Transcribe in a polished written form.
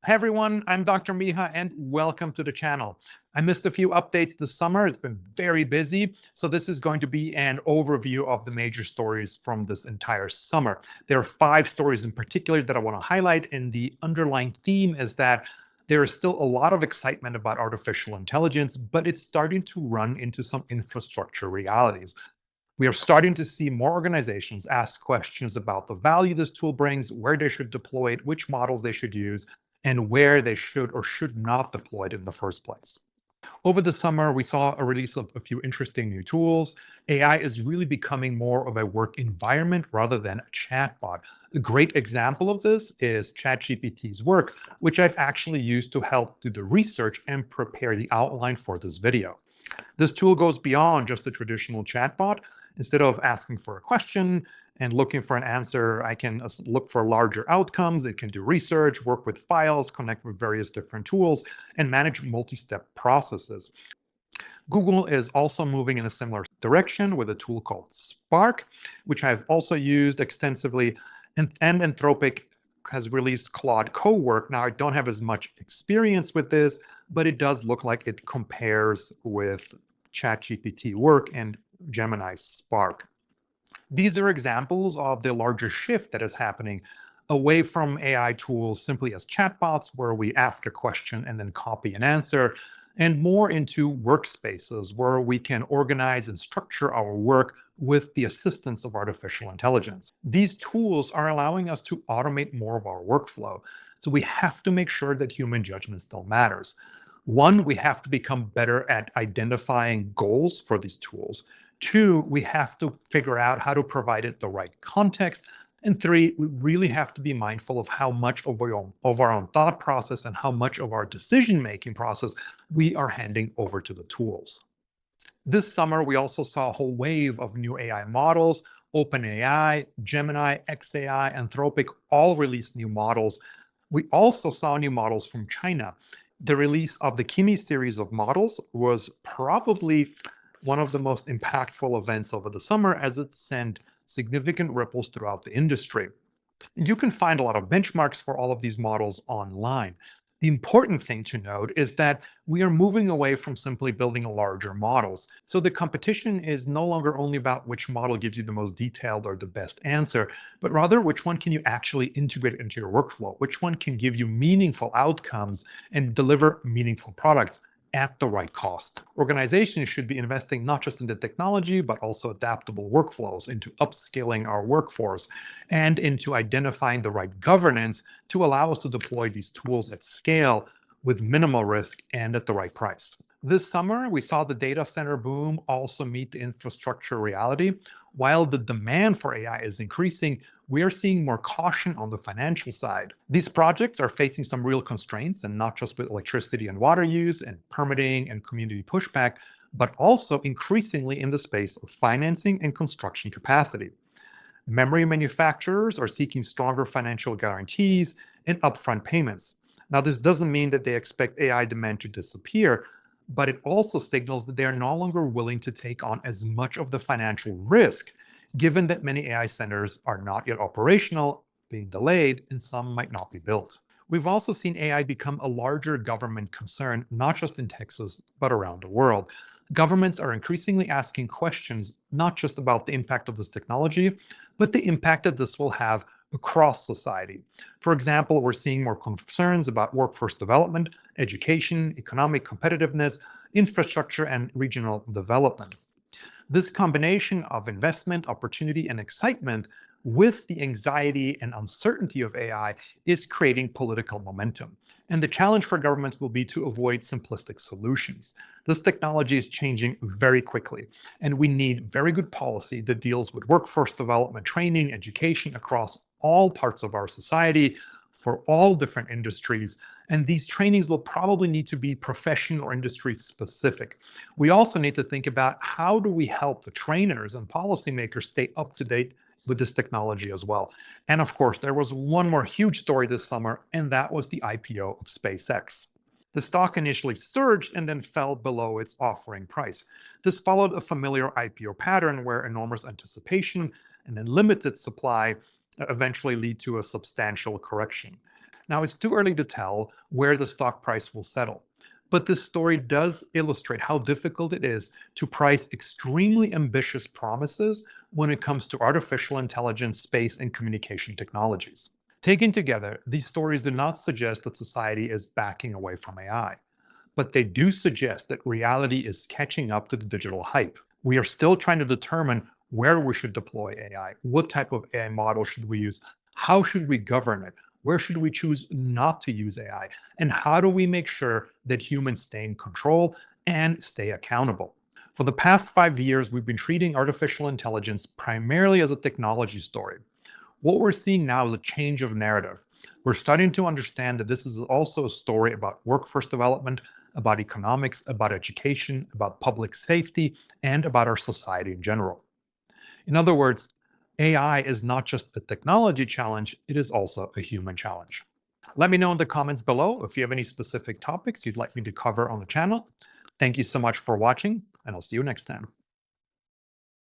Hi everyone, I'm Dr. Miha and welcome to the channel. I missed a few updates this summer. It's been very busy, so this is going to be an overview of the major stories from this entire summer. There are 5 stories in particular that I want to highlight, and the underlying theme is that there is still a lot of excitement about artificial intelligence, but it's starting to run into some infrastructure realities. We are starting to see more organizations ask questions about the value this tool brings, where they should deploy it, which models they should use, and where they should or should not deploy it in the first place. Over the summer, we saw a release of a few interesting new tools. AI is really becoming more of a work environment rather than a chatbot. A great example of this is ChatGPT's work, which I've actually used to help do the research and prepare the outline for this video. This tool goes beyond just a traditional chatbot. Instead of asking for a question and looking for an answer, I can look for larger outcomes. It can do research, work with files, connect with various different tools, and manage multi-step processes. Google is also moving in a similar direction with a tool called Spark, which I've also used extensively, and Anthropic has released Claude Cowork. Now, I don't have as much experience with this, but it does look like it compares with ChatGPT work and Gemini Spark. These are examples of the larger shift that is happening away from AI tools simply as chatbots, where we ask a question and then copy an answer, and more into workspaces where we can organize and structure our work with the assistance of artificial intelligence. These tools are allowing us to automate more of our workflow. So we have to make sure that human judgment still matters. One, we have to become better at identifying goals for these tools. 2, we have to figure out how to provide it the right context. And 3, we really have to be mindful of how much of our own thought process and how much of our decision-making process we are handing over to the tools. This summer, we also saw a whole wave of new AI models. OpenAI, Gemini, xAI, Anthropic all released new models. We also saw new models from China. The release of the Kimi series of models was probably one of the most impactful events over the summer, as it sent significant ripples throughout the industry. And you can find a lot of benchmarks for all of these models online. The important thing to note is that we are moving away from simply building larger models. So the competition is no longer only about which model gives you the most detailed or the best answer, but rather which one can you actually integrate into your workflow, which one can give you meaningful outcomes and deliver meaningful products at the right cost. Organizations should be investing not just in the technology, but also adaptable workflows, into upskilling our workforce, and into identifying the right governance to allow us to deploy these tools at scale with minimal risk and at the right price. This summer, we saw the data center boom also meet the infrastructure reality. While the demand for AI is increasing, we are seeing more caution on the financial side. These projects are facing some real constraints, and not just with electricity and water use and permitting and community pushback, but also increasingly in the space of financing and construction capacity. Memory manufacturers are seeking stronger financial guarantees and upfront payments. Now, this doesn't mean that they expect AI demand to disappear, but it also signals that they are no longer willing to take on as much of the financial risk, given that many AI centers are not yet operational, being delayed, and some might not be built. We've also seen AI become a larger government concern, not just in Texas, but around the world. Governments are increasingly asking questions, not just about the impact of this technology, but the impact that this will have across society. For example, we're seeing more concerns about workforce development, education, economic competitiveness, infrastructure, and regional development. This combination of investment, opportunity, and excitement with the anxiety and uncertainty of AI is creating political momentum. And the challenge for governments will be to avoid simplistic solutions. This technology is changing very quickly, and we need very good policy that deals with workforce development, training, education across all parts of our society, for all different industries, and these trainings will probably need to be profession or industry specific. We also need to think about how do we help the trainers and policymakers stay up to date with this technology as well. And of course, there was one more huge story this summer, and that was the IPO of SpaceX. The stock initially surged and then fell below its offering price. This followed a familiar IPO pattern where enormous anticipation and then limited supply eventually lead to a substantial correction. Now, it's too early to tell where the stock price will settle, but this story does illustrate how difficult it is to price extremely ambitious promises when it comes to artificial intelligence, space, and communication technologies. Taken together, these stories do not suggest that society is backing away from AI, but they do suggest that reality is catching up to the digital hype. We are still trying to determine where we should deploy AI, what type of AI model should we use, how should we govern it, where should we choose not to use AI, and how do we make sure that humans stay in control and stay accountable. For the past 5 years, we've been treating artificial intelligence primarily as a technology story. What we're seeing now is a change of narrative. We're starting to understand that this is also a story about workforce development, about economics, about education, about public safety, and about our society in general. In other words, AI is not just a technology challenge, it is also a human challenge. Let me know in the comments below if you have any specific topics you'd like me to cover on the channel. Thank you so much for watching, and I'll see you next time.